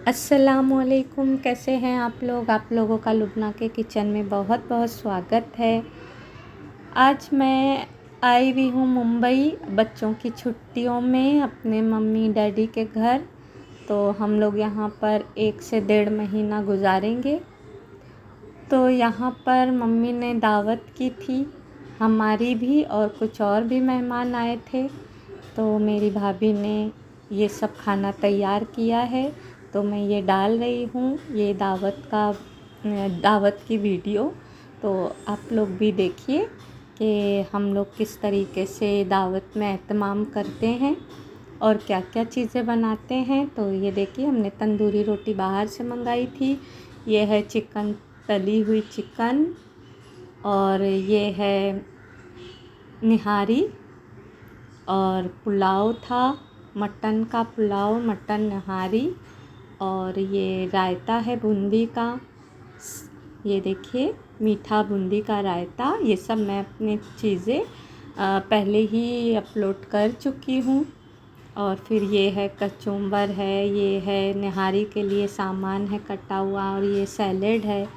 अस्सलामुअलैकुम। कैसे हैं आप लोग? आप लोगों का लुबना के किचन में बहुत बहुत स्वागत है। आज मैं आई हुई हूँ मुंबई बच्चों की छुट्टियों में अपने मम्मी डैडी के घर। तो हम लोग यहाँ पर 1 से 1.5 महीना गुजारेंगे। तो यहाँ पर मम्मी ने दावत की थी, हमारी भी और कुछ और भी मेहमान आए थे। तो मेरी भाभी ने ये सब खाना तैयार किया है, तो मैं ये डाल रही हूँ ये दावत की वीडियो। तो आप लोग भी देखिए कि हम लोग किस तरीके से दावत में एहतमाम करते हैं और क्या क्या चीज़ें बनाते हैं। तो ये देखिए, हमने तंदूरी रोटी बाहर से मंगाई थी। ये है चिकन, तली हुई चिकन, और ये है निहारी, और पुलाव था, मटन का पुलाव, मटन निहारी, और ये रायता है बूंदी का। ये देखिए, मीठा बूंदी का रायता। ये सब मैं अपनी चीज़ें पहले ही अपलोड कर चुकी हूँ। और फिर ये है कचुम्बर है, ये है निहारी के लिए सामान है कटा हुआ, और ये सैलेड है।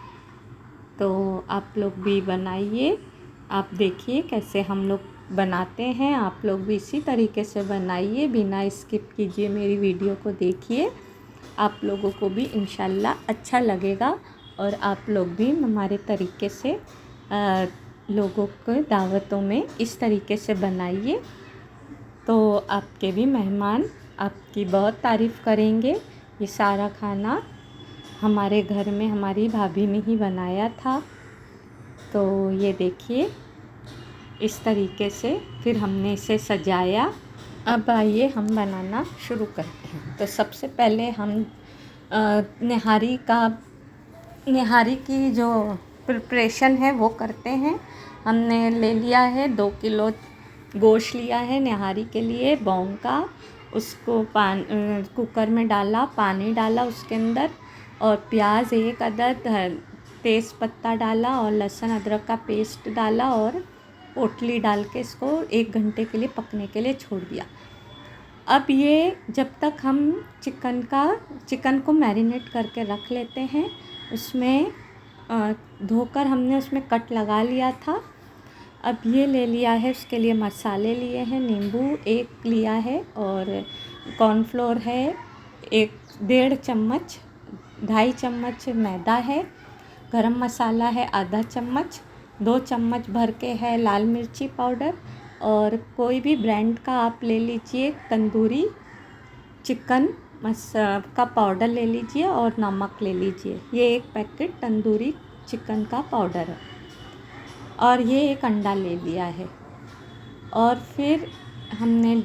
तो आप लोग भी बनाइए, आप देखिए कैसे हम लोग बनाते हैं। आप लोग भी इसी तरीके से बनाइए, बिना स्किप कीजिए मेरी वीडियो को देखिए। आप लोगों को भी इंशाल्लाह अच्छा लगेगा, और आप लोग भी हमारे तरीके से लोगों को दावतों में इस तरीके से बनाइए। तो आपके भी मेहमान आपकी बहुत तारीफ़ करेंगे। ये सारा खाना हमारे घर में हमारी भाभी ने ही बनाया था। तो ये देखिए, इस तरीके से फिर हमने इसे सजाया। अब आइए हम बनाना शुरू करते हैं। तो सबसे पहले हम निहारी की जो प्रिपरेशन है वो करते हैं। हमने ले लिया है 2 किलो गोश्त लिया है निहारी के लिए, बॉन्ग का। उसको कुकर में डाला, पानी डाला उसके अंदर, और प्याज 1 अदद, तेज़ पत्ता डाला, और लहसुन अदरक का पेस्ट डाला, और पोटली डाल के इसको 1 घंटे के लिए पकने के लिए छोड़ दिया। अब ये जब तक हम चिकन को मैरिनेट करके रख लेते हैं। उसमें धोकर हमने उसमें कट लगा लिया था। अब ये ले लिया है, उसके लिए मसाले लिए हैं। नींबू 1 लिया है, और कॉर्नफ्लोर है 1.5 चम्मच, 2.5 चम्मच मैदा है, गरम मसाला है आधा चम्मच, 2 चम्मच भर के है लाल मिर्ची पाउडर, और कोई भी ब्रांड का आप ले लीजिए तंदूरी चिकन का पाउडर ले लीजिए, और नमक ले लीजिए। ये 1 पैकेट तंदूरी चिकन का पाउडर है, और ये 1 अंडा ले लिया है। और फिर हमने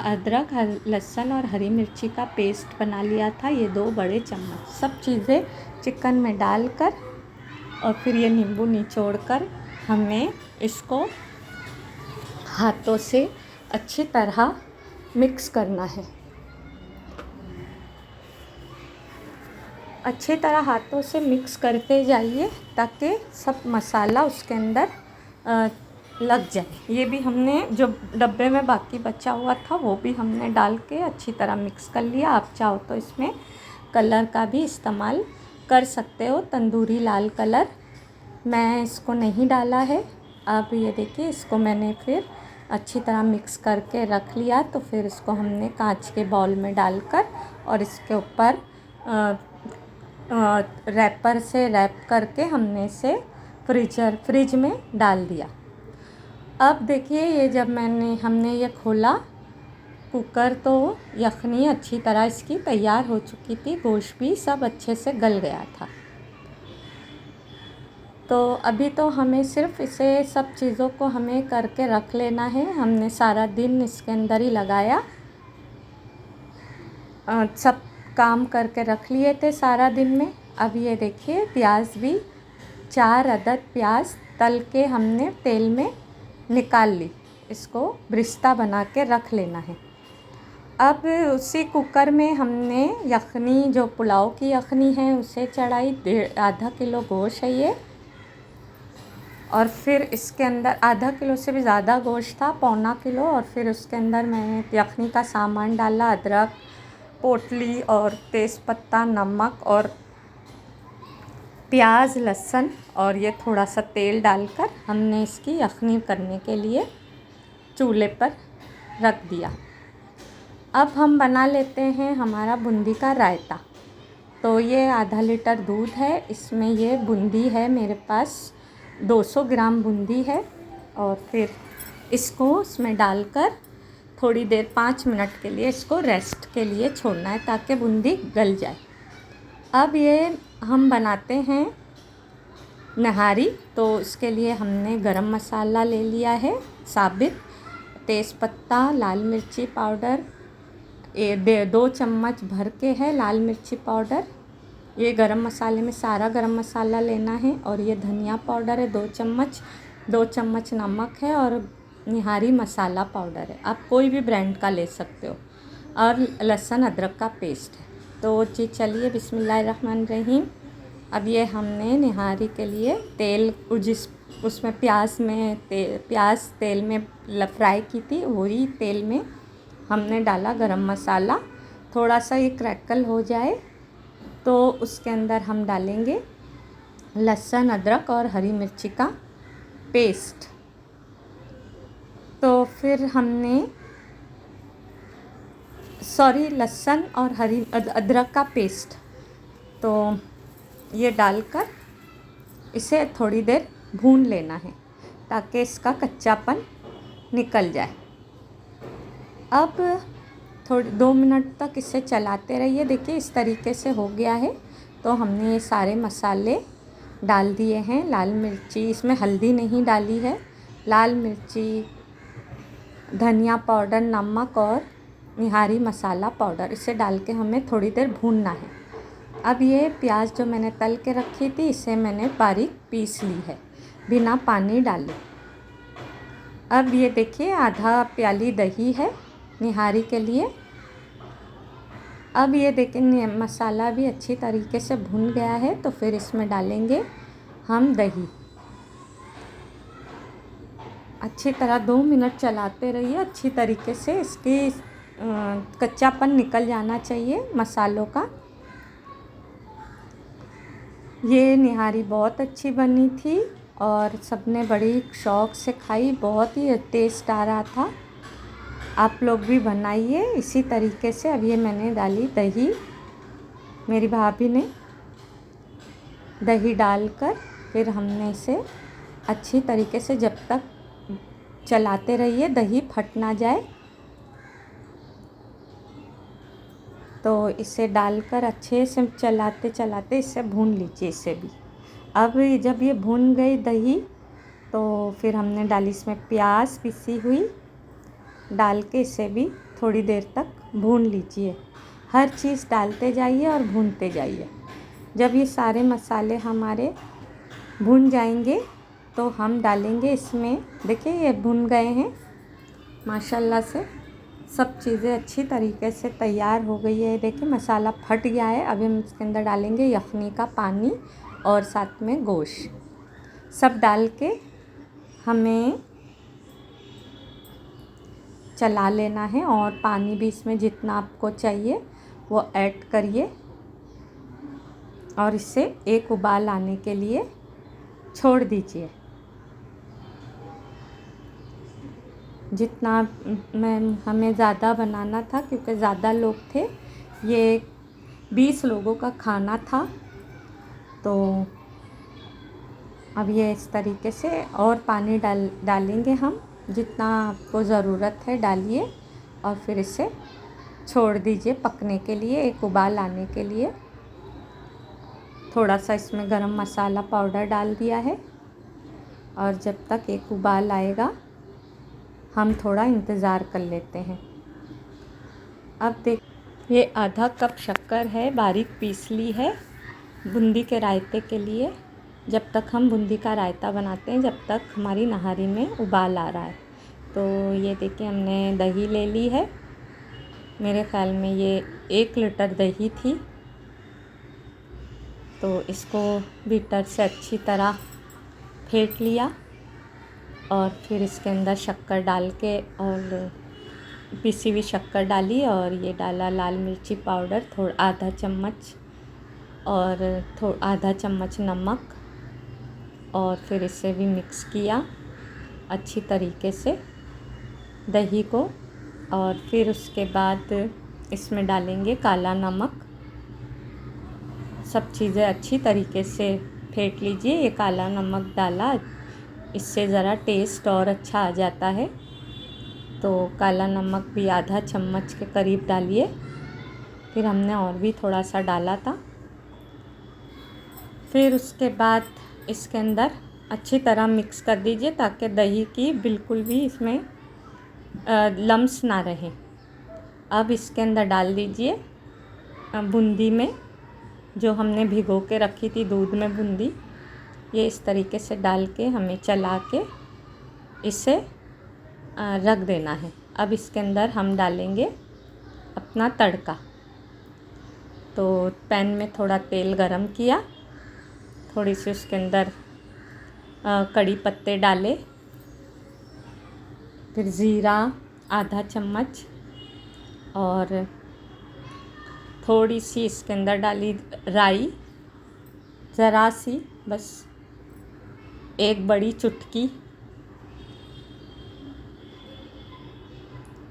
अदरक, लहसुन और हरी मिर्ची का पेस्ट बना लिया था, ये 2 बड़े चम्मच। सब चीज़ें चिकन में डालकर, और फिर ये नींबू निचोड़कर हमें इसको हाथों से अच्छी तरह मिक्स करना है। अच्छी तरह हाथों से मिक्स करते जाइए ताकि सब मसाला उसके अंदर लग जाए। ये भी हमने जो डब्बे में बाकी बचा हुआ था वो भी हमने डाल के अच्छी तरह मिक्स कर लिया। आप चाहो तो इसमें कलर का भी इस्तेमाल कर सकते हो, तंदूरी लाल कलर। मैं इसको नहीं डाला है। अब ये देखिए, इसको मैंने फिर अच्छी तरह मिक्स करके रख लिया। तो फिर इसको हमने कांच के बाउल में डालकर, और इसके ऊपर रैपर से रैप करके हमने इसे फ्रिज में डाल दिया। अब देखिए, ये जब हमने ये खोला कुकर, तो यखनी अच्छी तरह इसकी तैयार हो चुकी थी, गोश्त भी सब अच्छे से गल गया था। तो अभी तो हमें सिर्फ इसे सब चीज़ों को हमें करके रख लेना है। हमने सारा दिन इसके अंदर ही लगाया, सब काम करके रख लिए थे सारा दिन में। अब ये देखिए, प्याज भी 4 अदद प्याज तल के हमने तेल में निकाल ली। इसको ब्रिस्ता बना के रख लेना है। अब उसी कुकर में हमने यखनी, जो पुलाव की यखनी है, उसे चढ़ाई। आधा किलो गोश्त है ये, और फिर इसके अंदर आधा किलो से भी ज़्यादा गोश्त था, 1.25 किलो। और फिर उसके अंदर मैंने यखनी का सामान डाला, अदरक, पोटली और तेज़पत्ता, नमक और प्याज, लहसुन और ये थोड़ा सा तेल डालकर हमने इसकी यखनी करने के लिए चूल्हे पर रख दिया। अब हम बना लेते हैं हमारा बूंदी का रायता। तो ये आधा लीटर दूध है, इसमें ये बूंदी है मेरे पास 200 ग्राम बूंदी है। और फिर इसको उसमें डालकर थोड़ी देर 5 मिनट के लिए इसको रेस्ट के लिए छोड़ना है ताकि बूंदी गल जाए। अब ये हम बनाते हैं नहारी। तो इसके लिए हमने गरम मसाला ले लिया है साबित, तेज़पत्ता, लाल मिर्ची पाउडर, 2 चम्मच भर के है लाल मिर्ची पाउडर। ये गरम मसाले में सारा गरम मसाला लेना है। और ये धनिया पाउडर है 2 चम्मच, 2 चम्मच नमक है और निहारी मसाला पाउडर है, आप कोई भी ब्रांड का ले सकते हो। और लहसुन अदरक का पेस्ट है। तो जी चलिए बिस्मिल्लाहिर्रहमानिर्रहीम। अब ये हमने निहारी के लिए तेल उसमें प्याज तेल में फ्राई की थी, वही तेल में हमने डाला गरम मसाला। थोड़ा सा ये क्रैकल हो जाए तो उसके अंदर हम डालेंगे लहसुन अदरक और हरी मिर्ची का पेस्ट। तो फिर हमने लहसुन और हरी अदरक का पेस्ट, तो ये डालकर इसे थोड़ी देर भून लेना है ताकि इसका कच्चापन निकल जाए। अब 2 मिनट तक इसे चलाते रहिए। देखिए इस तरीके से हो गया है। तो हमने ये सारे मसाले डाल दिए हैं। लाल मिर्ची, इसमें हल्दी नहीं डाली है, लाल मिर्ची, धनिया पाउडर, नमक और निहारी मसाला पाउडर, इसे डाल के हमें थोड़ी देर भूनना है। अब ये प्याज जो मैंने तल के रखी थी इसे मैंने बारीक पीस ली है बिना पानी डाले। अब ये देखिए आधा प्याली दही है निहारी के लिए। अब ये देखिए मसाला भी अच्छी तरीके से भुन गया है। तो फिर इसमें डालेंगे हम दही। अच्छी तरह 2 मिनट चलाते रहिए, अच्छी तरीके से इसकी कच्चापन निकल जाना चाहिए मसालों का। ये निहारी बहुत अच्छी बनी थी और सबने बड़ी शौक़ से खाई, बहुत ही टेस्ट आ रहा था। आप लोग भी बनाइए इसी तरीके से। अब ये मैंने डाली दही, मेरी भाभी ने दही डालकर फिर हमने इसे अच्छी तरीके से, जब तक चलाते रहिए दही फट ना जाए, तो इसे डालकर अच्छे से चलाते चलाते इसे भून लीजिए इसे भी। अब जब ये भून गई दही तो फिर हमने डाली इसमें प्याज पिसी हुई, डाल के इसे भी थोड़ी देर तक भून लीजिए। हर चीज़ डालते जाइए और भूनते जाइए। जब ये सारे मसाले हमारे भून जाएंगे तो हम डालेंगे इसमें, देखिए ये भुन गए हैं माशाल्लाह से, सब चीज़ें अच्छी तरीके से तैयार हो गई है। देखिए मसाला फट गया है। अभी हम इसके अंदर डालेंगे यखनी का पानी और साथ में गोश्त, सब डाल के हमें चला लेना है। और पानी भी इसमें जितना आपको चाहिए वो ऐड करिए और इसे एक उबाल आने के लिए छोड़ दीजिए। जितना हमें ज़्यादा बनाना था क्योंकि ज़्यादा लोग थे, ये 20 लोगों का खाना था। तो अब ये इस तरीके से और पानी डालेंगे हम, जितना आपको ज़रूरत है डालिए और फिर इसे छोड़ दीजिए पकने के लिए, एक उबाल आने के लिए। थोड़ा सा इसमें गरम मसाला पाउडर डाल दिया है और जब तक एक उबाल आएगा हम थोड़ा इंतज़ार कर लेते हैं। अब देख, ये आधा कप शक्कर है बारीक पीस ली है बूंदी के रायते के लिए। जब तक हम बूंदी का रायता बनाते हैं जब तक हमारी नहारी में उबाल आ रहा है। तो ये देखिए हमने दही ले ली है, मेरे ख़्याल में ये 1 लीटर दही थी। तो इसको बीटर से अच्छी तरह फेंट लिया और फिर इसके अंदर शक्कर डाल के और पिसी हुई शक्कर डाली और ये डाला लाल मिर्ची पाउडर थोड़ा आधा चम्मच और आधा चम्मच नमक, और फिर इसे भी मिक्स किया अच्छी तरीके से दही को। और फिर उसके बाद इसमें डालेंगे काला नमक। सब चीज़ें अच्छी तरीके से फेंट लीजिए। ये काला नमक डाला, इससे ज़रा टेस्ट और अच्छा आ जाता है, तो काला नमक भी आधा चम्मच के करीब डालिए। फिर हमने और भी थोड़ा सा डाला था। फिर उसके बाद इसके अंदर अच्छी तरह मिक्स कर दीजिए ताकि दही की बिल्कुल भी इसमें लम्स ना रहे। अब इसके अंदर डाल दीजिए बूंदी में जो हमने भिगो के रखी थी दूध में बूंदी। ये इस तरीके से डाल के हमें चला के इसे रख देना है। अब इसके अंदर हम डालेंगे अपना तड़का। तो पैन में थोड़ा तेल गरम किया, थोड़ी सी उसके अंदर कड़ी पत्ते डाले, फिर ज़ीरा आधा चम्मच और थोड़ी सी इसके अंदर डाली राई, ज़रा सी, बस एक बड़ी चुटकी।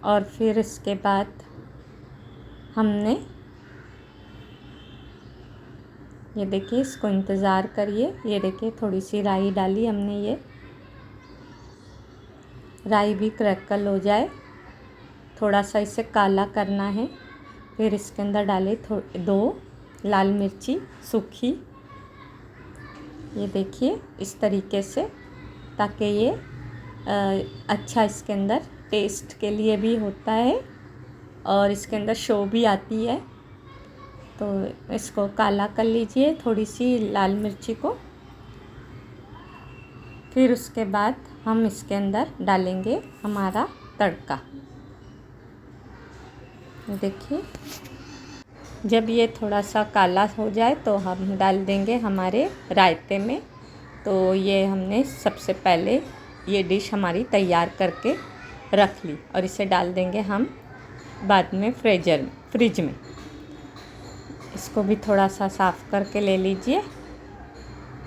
और फिर इसके बाद हमने ये देखिए, इसको इंतज़ार करिए। ये देखिए थोड़ी सी राई डाली हमने, ये राई भी क्रैकल हो जाए, थोड़ा सा इसे काला करना है। फिर इसके अंदर डाले 2 लाल मिर्ची सूखी, ये देखिए इस तरीके से, ताकि ये अच्छा इसके अंदर टेस्ट के लिए भी होता है और इसके अंदर शो भी आती है। तो इसको काला कर लीजिए थोड़ी सी लाल मिर्ची को। फिर उसके बाद हम इसके अंदर डालेंगे हमारा तड़का। देखिए जब ये थोड़ा सा काला हो जाए तो हम डाल देंगे हमारे रायते में। तो ये हमने सबसे पहले ये डिश हमारी तैयार करके रख ली और इसे डाल देंगे हम बाद में फ्रिज में। इसको भी थोड़ा सा साफ़ करके ले लीजिए।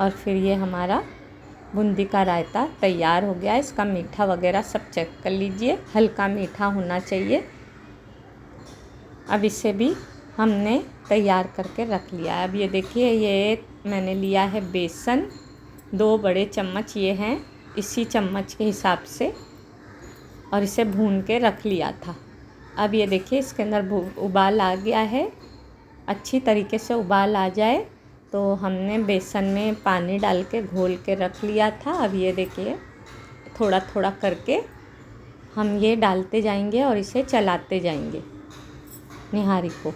और फिर ये हमारा बूंदी का रायता तैयार हो गया। इसका मीठा वगैरह सब चेक कर लीजिए, हल्का मीठा होना चाहिए। अब इसे भी हमने तैयार करके रख लिया। अब ये देखिए, ये मैंने लिया है बेसन, 2 बड़े चम्मच ये हैं, इसी चम्मच के हिसाब से, और इसे भून के रख लिया था। अब ये देखिए इसके अंदर उबाल आ गया है। अच्छी तरीके से उबाल आ जाए तो हमने बेसन में पानी डाल के घोल के रख लिया था। अब ये देखिए थोड़ा थोड़ा करके हम ये डालते जाएंगे और इसे चलाते जाएंगे निहारी को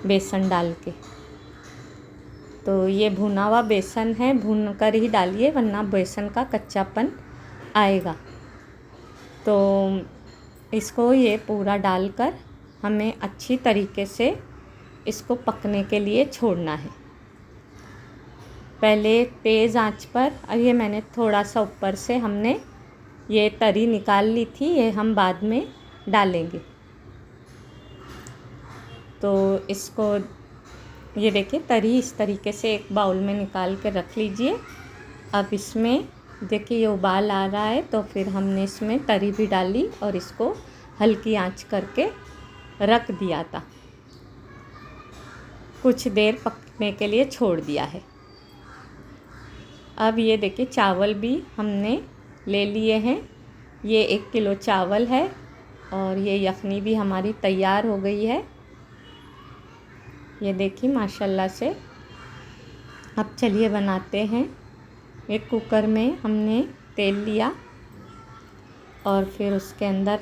बेसन डाल के। तो ये भुना हुआ बेसन है, भून कर ही डालिए वरना बेसन का कच्चापन आएगा। तो इसको ये पूरा डालकर हमें अच्छी तरीके से इसको पकने के लिए छोड़ना है। पहले तेज़ आंच पर, अब ये मैंने थोड़ा सा ऊपर से हमने ये तरी निकाल ली थी, ये हम बाद में डालेंगे। तो इसको ये देखिए तरी इस तरीके से एक बाउल में निकाल के रख लीजिए। अब इसमें देखिए ये उबाल आ रहा है, तो फिर हमने इसमें तरी भी डाली और इसको हल्की आंच करके रख दिया था, कुछ देर पकने के लिए छोड़ दिया है। अब ये देखिए चावल भी हमने ले लिए हैं, ये 1 किलो चावल है और ये यखनी भी हमारी तैयार हो गई है। ये देखिए माशाल्लाह से। अब चलिए बनाते हैं। एक कुकर में हमने तेल लिया और फिर उसके अंदर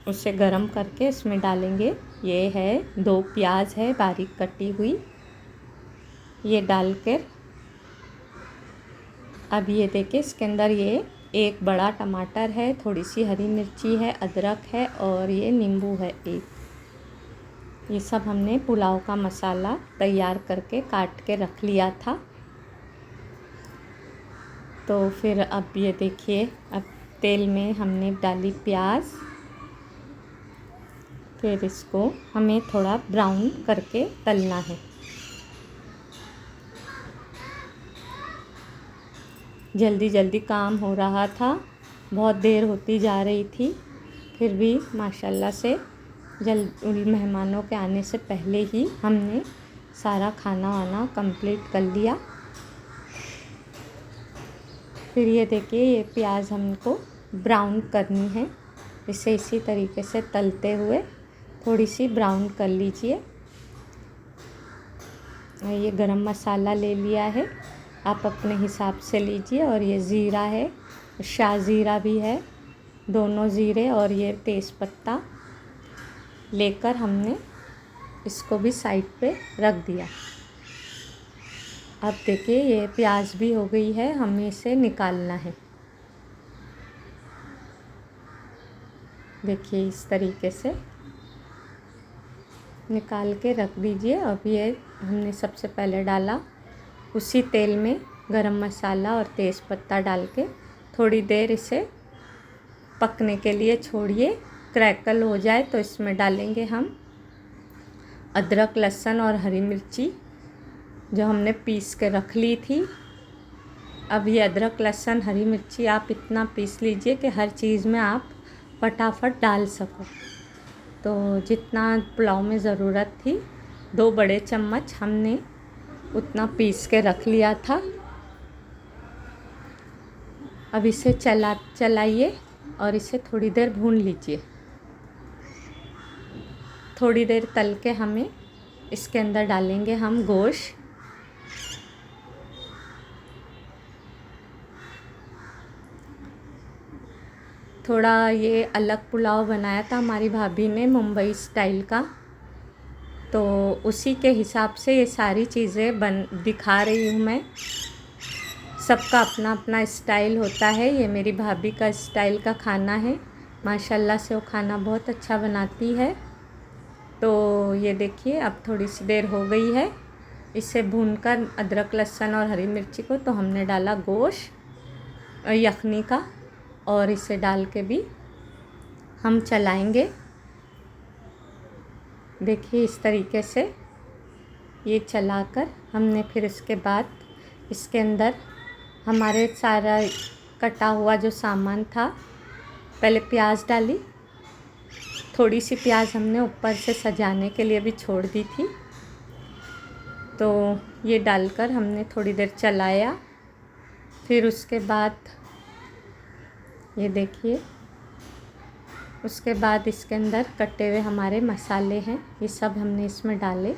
उसे गरम करके इसमें डालेंगे, ये है 2 प्याज है बारीक कटी हुई, ये डालकर अब ये देखिए इसके अंदर ये 1 बड़ा टमाटर है, थोड़ी सी हरी मिर्ची है, अदरक है और ये नींबू है 1। ये सब हमने पुलाव का मसाला तैयार करके काट के रख लिया था। तो फिर अब ये देखिए, अब तेल में हमने डाली प्याज फिर इसको हमें थोड़ा ब्राउन करके तलना है। जल्दी जल्दी काम हो रहा था, बहुत देर होती जा रही थी, फिर भी माशाल्लाह से मेहमानों के आने से पहले ही हमने सारा खाना वाना कंप्लीट कर लिया। फिर ये देखिए, ये प्याज हमको ब्राउन करनी है। इसे इसी तरीके से तलते हुए थोड़ी सी ब्राउन कर लीजिए। ये गरम मसाला ले लिया है, आप अपने हिसाब से लीजिए। और ये ज़ीरा है, शाह ज़ीरा भी है, दोनों ज़ीरे और ये तेज़पत्ता लेकर हमने इसको भी साइड पे रख दिया। अब देखिए, ये प्याज भी हो गई है, हमें इसे निकालना है। देखिए इस तरीके से निकाल के रख दीजिए। अब ये हमने सबसे पहले डाला, उसी तेल में गरम मसाला और तेज़पत्ता डाल के थोड़ी देर इसे पकने के लिए छोड़िए। क्रैकल हो जाए तो इसमें डालेंगे हम अदरक, लहसुन और हरी मिर्ची जो हमने पीस के रख ली थी। अब ये अदरक, लहसुन, हरी मिर्ची आप इतना पीस लीजिए कि हर चीज़ में आप फटाफट डाल सको। तो जितना पुलाव में ज़रूरत थी, 2 बड़े चम्मच हमने उतना पीस के रख लिया था। अब इसे चलाइए और इसे थोड़ी देर भून लीजिए। थोड़ी देर तल के हमें इसके अंदर डालेंगे हम गोश्त। थोड़ा ये अलग पुलाव बनाया था हमारी भाभी ने, मुंबई स्टाइल का, तो उसी के हिसाब से ये सारी चीज़ें दिखा रही हूँ मैं। सबका अपना अपना स्टाइल होता है। ये मेरी भाभी का स्टाइल का खाना है, माशाल्लाह से वो खाना बहुत अच्छा बनाती है। तो ये देखिए, अब थोड़ी सी देर हो गई है। इसे भूनकर अदरक, लहसुन और हरी मिर्ची को तो हमने डाला गोश्त यखनी का, और इसे डाल के भी हम चलाएंगे। देखिए इस तरीके से ये चलाकर हमने फिर इसके बाद इसके अंदर हमारे सारा कटा हुआ जो सामान था, पहले प्याज डाली, थोड़ी सी प्याज हमने ऊपर से सजाने के लिए भी छोड़ दी थी। तो ये डालकर हमने थोड़ी देर चलाया। फिर उसके बाद ये देखिए, उसके बाद इसके अंदर कटे हुए हमारे मसाले हैं, ये सब हमने इसमें डाले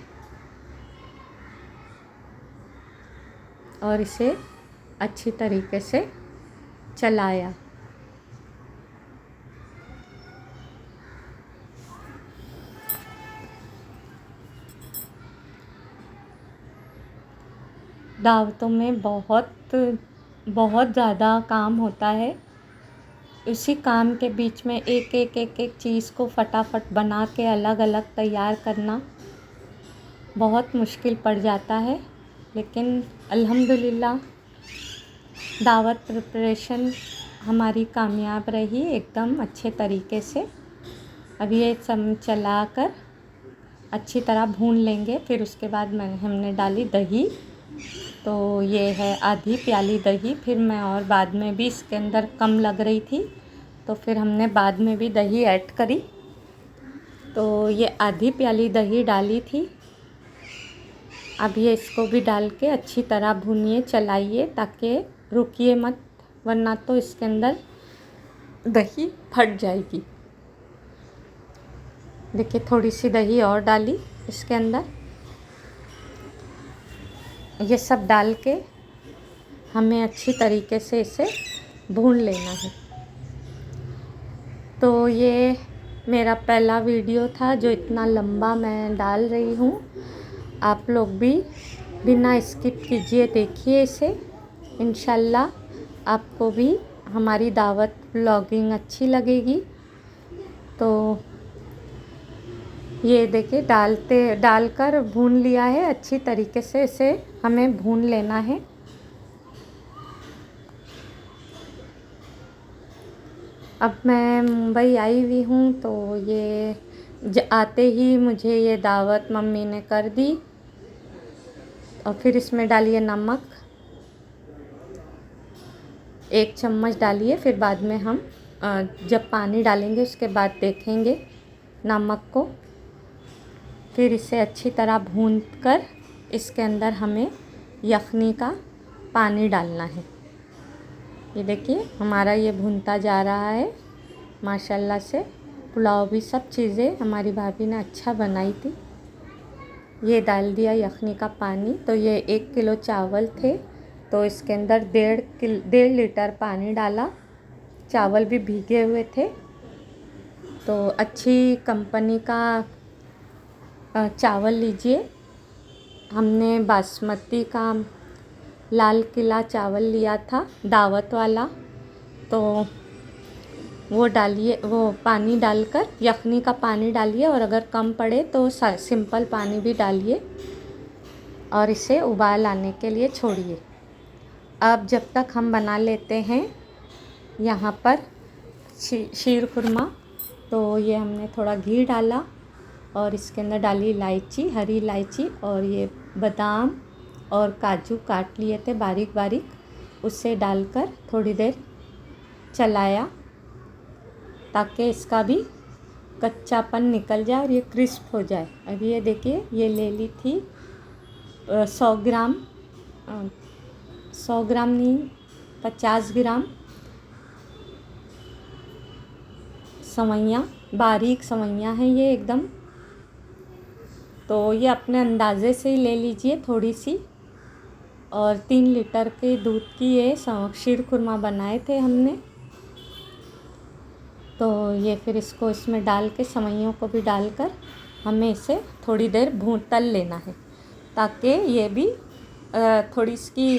और इसे अच्छी तरीके से चलाया। दावतों में बहुत ज़्यादा काम होता है। उसी काम के बीच में एक चीज़ को फटाफट बना के अलग अलग तैयार करना बहुत मुश्किल पड़ जाता है। लेकिन अल्हम्दुलिल्लाह दावत प्रिपरेशन हमारी कामयाब रही एकदम अच्छे तरीके से। अब ये सब चलाकर अच्छी तरह भून लेंगे। फिर उसके बाद हमने डाली दही, तो ये है आधी प्याली दही। फिर मैं और बाद में भी इसके अंदर कम लग रही थी, तो फिर हमने बाद में भी दही ऐड करी। तो ये आधी प्याली दही डाली थी। अब ये इसको भी डाल के अच्छी तरह भूनिए, चलाइए, ताकि रुकिए मत, वरना तो इसके अंदर दही फट जाएगी। देखिए थोड़ी सी दही और डाली इसके अंदर। ये सब डाल के हमें अच्छी तरीके से इसे भून लेना है। तो ये मेरा पहला वीडियो था जो इतना लंबा मैं डाल रही हूँ। आप लोग भी बिना स्किप कीजिए देखिए इसे। इंशाल्लाह आपको भी हमारी दावत व्लॉगिंग अच्छी लगेगी। तो ये देखिए डालकर भून लिया है अच्छी तरीके से, इसे हमें भून लेना है। अब मैं मुंबई आई हुई हूँ, तो ये आते ही मुझे ये दावत मम्मी ने कर दी। और फिर इसमें डालिए नमक, 1 चम्मच डालिए। फिर बाद में हम जब पानी डालेंगे उसके बाद देखेंगे नमक को। फिर इसे अच्छी तरह भून कर इसके अंदर हमें यखनी का पानी डालना है। ये देखिए हमारा ये भूनता जा रहा है माशाल्लाह से। पुलाव भी सब चीज़ें हमारी भाभी ने अच्छा बनाई थी। ये डाल दिया यखनी का पानी। तो ये 1 किलो चावल थे तो इसके अंदर 1.5 लीटर पानी डाला। चावल भी भीगे हुए थे तो अच्छी कंपनी का चावल लीजिए। हमने बासमती का लाल किला चावल लिया था दावत वाला। तो वो डालिए, वो पानी डालकर यखनी का पानी डालिए और अगर कम पड़े तो सिंपल पानी भी डालिए और इसे उबाल आने के लिए छोड़िए। अब जब तक हम बना लेते हैं यहाँ पर शीर खुरमा। तो ये हमने थोड़ा घी डाला और इसके अंदर डाली इलायची, हरी इलायची और ये बादाम और काजू काट लिए थे बारीक बारीक, उसे डालकर थोड़ी देर चलाया ताकि इसका भी कच्चापन निकल जाए और ये क्रिस्प हो जाए। अब ये देखिए ये ले ली थी 100 ग्राम 100 ग्राम नहीं 50 ग्राम सवैयाँ, बारीक सवैयाँ हैं ये एकदम। तो ये अपने अंदाज़े से ही ले लीजिए थोड़ी सी। और 3 लीटर के दूध की ये शीर खुरमा बनाए थे हमने। तो ये फिर इसको इसमें डाल के सवैयों को भी डालकर हमें इसे थोड़ी देर तल लेना है ताकि ये भी थोड़ी इसकी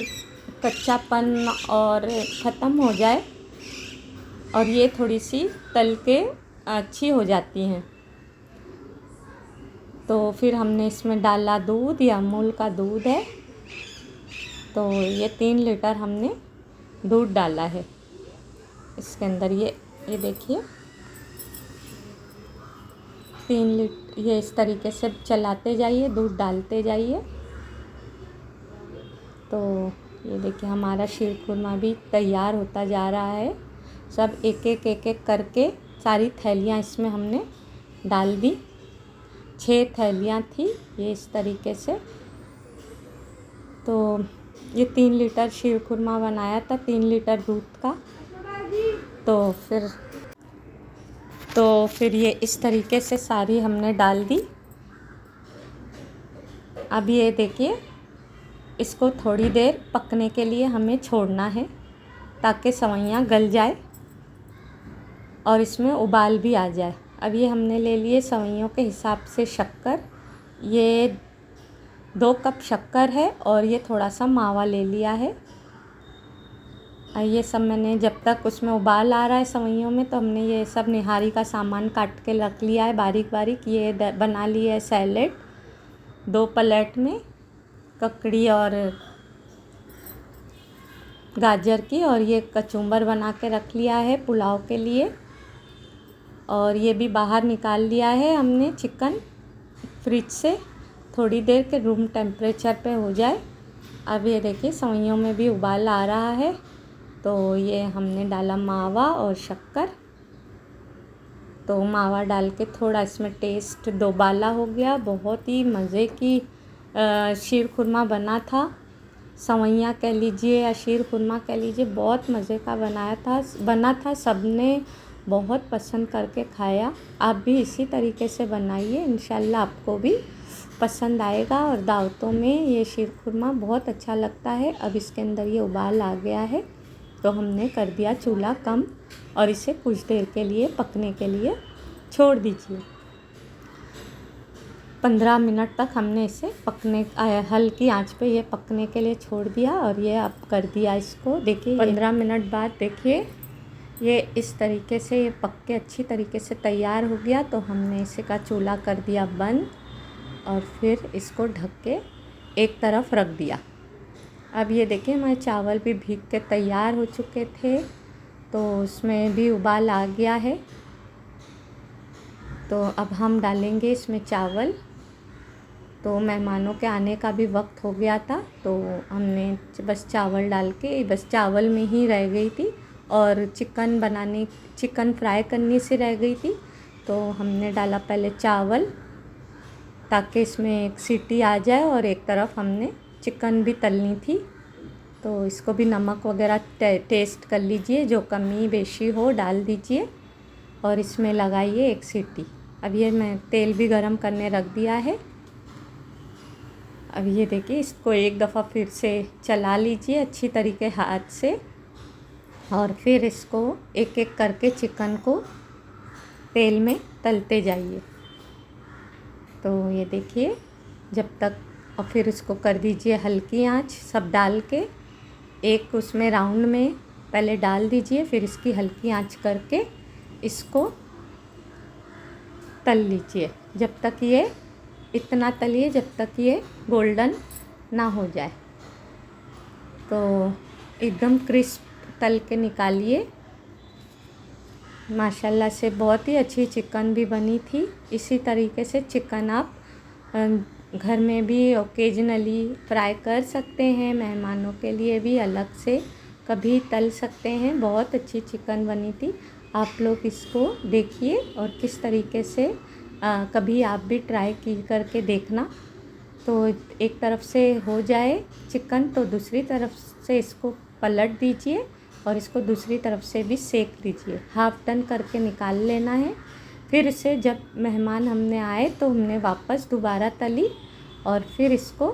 कच्चापन और ख़त्म हो जाए और ये थोड़ी सी तल के अच्छी हो जाती हैं। तो फिर हमने इसमें डाला दूध, या अमूल का दूध है। तो ये 3 लीटर हमने दूध डाला है इसके अंदर। ये देखिए 3 लीटर। ये इस तरीके से चलाते जाइए, दूध डालते जाइए। तो ये देखिए हमारा शीर खुरमा भी तैयार होता जा रहा है। सब एक एक करके सारी थैलियाँ इसमें हमने डाल दी। 6 थैलियाँ थी ये इस तरीके से। तो ये 3 लीटर शीर खुरमा बनाया था, 3 लीटर दूध का। तो फिर ये इस तरीके से सारी हमने डाल दी। अब ये देखिए इसको थोड़ी देर पकने के लिए हमें छोड़ना है ताकि सवैयाँ गल जाए और इसमें उबाल भी आ जाए। अब ये हमने ले लिए सवैयों के हिसाब से शक्कर। ये 2 कप शक्कर है और ये थोड़ा सा मावा ले लिया है। ये सब मैंने जब तक उसमें उबाल आ रहा है सवैयों में, तो हमने ये सब निहारी का सामान काट के रख लिया है बारीक बारीक। ये बना ली है सैलेड 2 प्लेट में, ककड़ी और गाजर की। और ये कचुम्बर बना के रख लिया है पुलाव के लिए। और ये भी बाहर निकाल लिया है हमने चिकन फ्रिज से, थोड़ी देर के रूम टेम्परेचर पे हो जाए। अब ये देखिए सवैयों में भी उबाल आ रहा है। तो ये हमने डाला मावा और शक्कर। तो मावा डाल के थोड़ा इसमें टेस्ट दोबाला हो गया। बहुत ही मज़े की शीर खुरमा बना था। सवैयाँ कह लीजिए या शीर खुरमा कह लीजिए, बहुत मज़े का बना था। सबने बहुत पसंद करके खाया। आप भी इसी तरीके से बनाइए, इंशाल्लाह आपको भी पसंद आएगा। और दावतों में ये शीर खुरमा बहुत अच्छा लगता है। अब इसके अंदर ये उबाल आ गया है तो हमने कर दिया चूल्हा कम और इसे कुछ देर के लिए पकने के लिए छोड़ दीजिए। 15 मिनट तक हमने इसे हल्की आंच पे ये पकने के लिए छोड़ दिया। और ये अब कर दिया इसको। देखिए 15 मिनट बाद देखिए ये इस तरीके से ये पक के अच्छी तरीके से तैयार हो गया। तो हमने इसे का चूल्हा कर दिया बंद और फिर इसको ढक के एक तरफ रख दिया। अब ये देखिए हमारे चावल भी भीग के तैयार हो चुके थे। तो उसमें भी उबाल आ गया है। तो अब हम डालेंगे इसमें चावल। तो मेहमानों के आने का भी वक्त हो गया था, तो हमने बस चावल डाल के, बस चावल में ही रह गई थी और चिकन फ्राई करनी से रह गई थी। तो हमने डाला पहले चावल ताकि इसमें एक सीटी आ जाए, और एक तरफ हमने चिकन भी तलनी थी। तो इसको भी नमक वगैरह टेस्ट कर लीजिए, जो कमी बेशी हो डाल दीजिए और इसमें लगाइए एक सीटी। अब ये मैं तेल भी गरम करने रख दिया है। अब ये देखिए, इसको एक दफ़ा फिर से चला लीजिए अच्छी तरीके हाथ से, और फिर इसको एक एक करके चिकन को तेल में तलते जाइए। तो ये देखिए जब तक, और फिर इसको कर दीजिए हल्की आंच सब डाल के। एक उसमें राउंड में पहले डाल दीजिए, फिर इसकी हल्की आंच करके इसको तल लीजिए। जब तक ये, इतना तलिए जब तक ये गोल्डन ना हो जाए। तो एकदम क्रिस्प तल के निकालिए। माशाल्लाह से बहुत ही अच्छी चिकन भी बनी थी। इसी तरीके से चिकन आप घर में भी ओकेजनली फ्राई कर सकते हैं, मेहमानों के लिए भी अलग से कभी तल सकते हैं। बहुत अच्छी चिकन बनी थी। आप लोग इसको देखिए और किस तरीके से कभी आप भी ट्राई करके देखना। तो एक तरफ से हो जाए चिकन तो दूसरी तरफ से इसको पलट दीजिए और इसको दूसरी तरफ से भी सेक दीजिए। हाफ टर्न करके निकाल लेना है। फिर से जब मेहमान हमने आए तो हमने वापस दोबारा तली और फिर इसको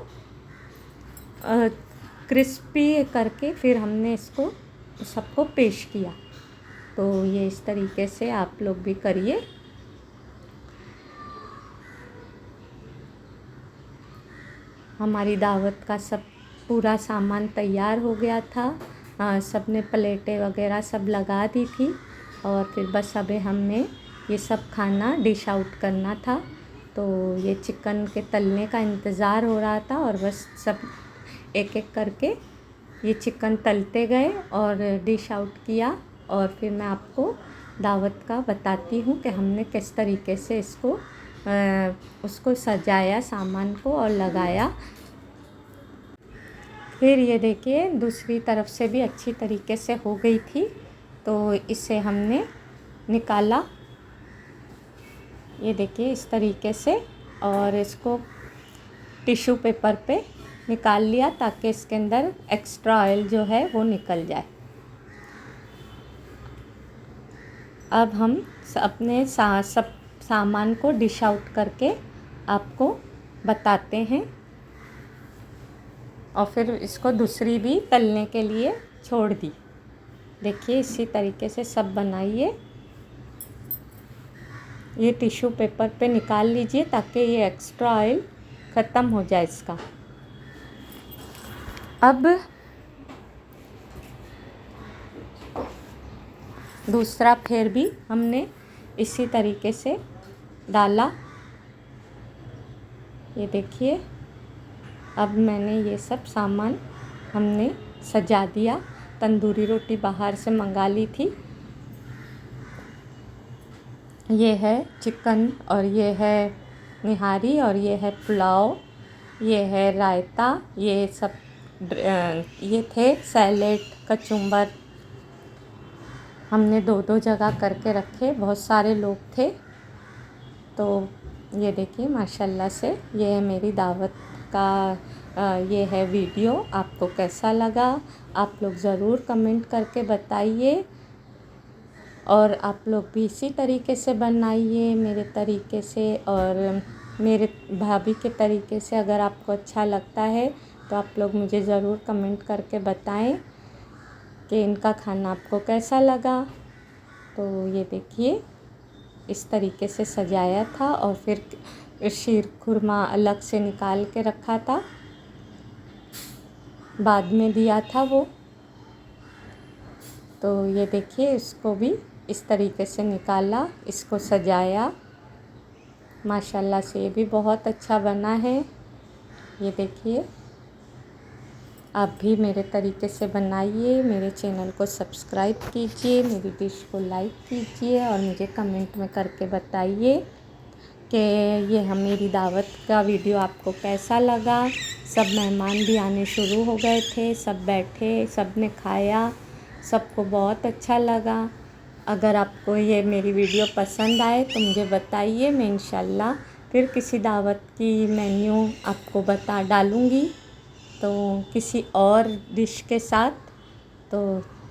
क्रिस्पी करके फिर हमने इसको सबको पेश किया। तो ये इस तरीके से आप लोग भी करिए। हमारी दावत का सब पूरा सामान तैयार हो गया था। सब ने प्लेटें वगैरह सब लगा दी थी और फिर बस अभी हमने ये सब खाना डिश आउट करना था। तो ये चिकन के तलने का इंतज़ार हो रहा था और बस सब एक एक करके ये चिकन तलते गए और डिश आउट किया। और फिर मैं आपको दावत का बताती हूँ कि हमने किस तरीके से इसको उसको सजाया, सामान को, और लगाया। फिर ये देखिए दूसरी तरफ से भी अच्छी तरीके से हो गई थी। तो इसे हमने निकाला, ये देखिए इस तरीके से, और इसको टिश्यू पेपर पे निकाल लिया ताकि इसके अंदर एक्स्ट्रा ऑयल जो है वो निकल जाए। अब हम अपने सब सामान को डिश आउट करके आपको बताते हैं और फिर इसको दूसरी भी तलने के लिए छोड़ दी। देखिए इसी तरीके से सब बनाइए। ये टिश्यू पेपर पे निकाल लीजिए ताकि ये एक्स्ट्रा ऑयल ख़त्म हो जाए इसका। अब दूसरा फिर भी हमने इसी तरीके से डाला। ये देखिए अब मैंने ये सब सामान हमने सजा दिया। तंदूरी रोटी बाहर से मंगा ली थी। ये है चिकन और ये है निहारी और ये है पुलाव, ये है रायता, ये सब ये थे सैलेड, कचुम्बर। हमने दो दो जगह करके रखे, बहुत सारे लोग थे। तो ये देखिए माशाल्लाह से ये है मेरी दावत का ये है वीडियो। आपको कैसा लगा आप लोग ज़रूर कमेंट करके बताइए, और आप लोग भी इसी तरीके से बनाइए मेरे तरीके से और मेरे भाभी के तरीके से। अगर आपको अच्छा लगता है तो आप लोग मुझे ज़रूर कमेंट करके बताएं कि इनका खाना आपको कैसा लगा। तो ये देखिए इस तरीके से सजाया था और फिर शीर खुरमा अलग से निकाल के रखा था, बाद में दिया था वो। तो ये देखिए इसको भी इस तरीके से निकाला, इसको सजाया। माशाल्लाह से ये भी बहुत अच्छा बना है। ये देखिए आप भी मेरे तरीके से बनाइए, मेरे चैनल को सब्सक्राइब कीजिए, मेरी डिश को लाइक कीजिए और मुझे कमेंट में करके बताइए। कि मेरी दावत का वीडियो आपको कैसा लगा। सब मेहमान भी आने शुरू हो गए थे, सब बैठे, सब ने खाया, सबको बहुत अच्छा लगा। अगर आपको ये मेरी वीडियो पसंद आए तो मुझे बताइए, मैं इंशाल्लाह फिर किसी दावत की मेन्यू आपको बता डालूँगी, तो किसी और डिश के साथ। तो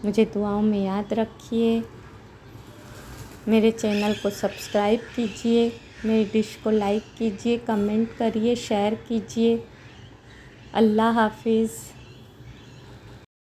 मुझे दुआओं में याद रखिए, मेरे चैनल को सब्सक्राइब कीजिए, मेरी डिश को लाइक कीजिए, कमेंट करिए, शेयर कीजिए। अल्लाह हाफिज़।